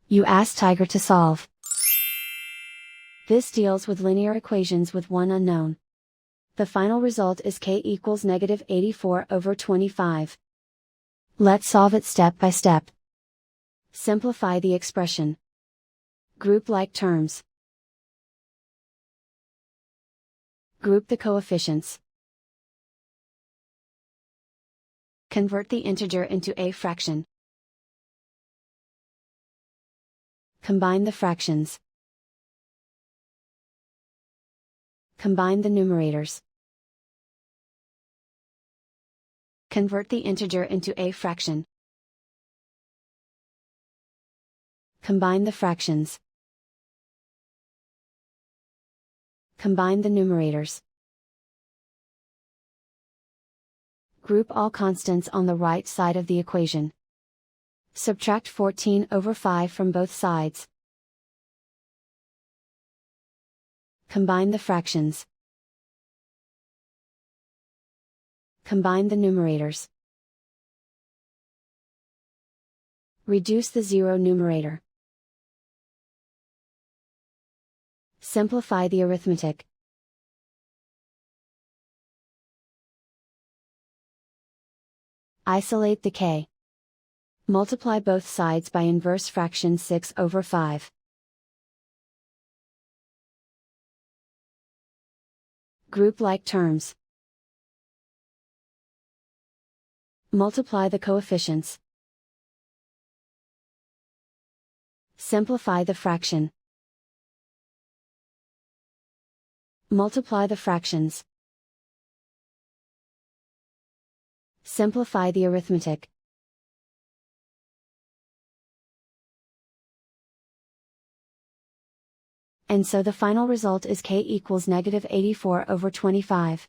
You ask Tiger to solve. This deals with linear equations with one unknown. The final result is k equals -84/25. Let's solve it step by step. Simplify the expression. Group like terms. Group the coefficients. Convert the integer into a fraction. Combine the fractions. Combine the numerators. Convert the integer into a fraction. Combine the fractions. Combine the numerators. Group all constants on the right side of the equation. Subtract 14/5 from both sides. Combine the fractions. Combine the numerators. Reduce the zero numerator. Simplify the arithmetic. Isolate the k. Multiply both sides by inverse fraction 6/5. Group like terms. Multiply the coefficients. Simplify the fraction. Multiply the fractions. Simplify the arithmetic. And so the final result is k equals -84/25.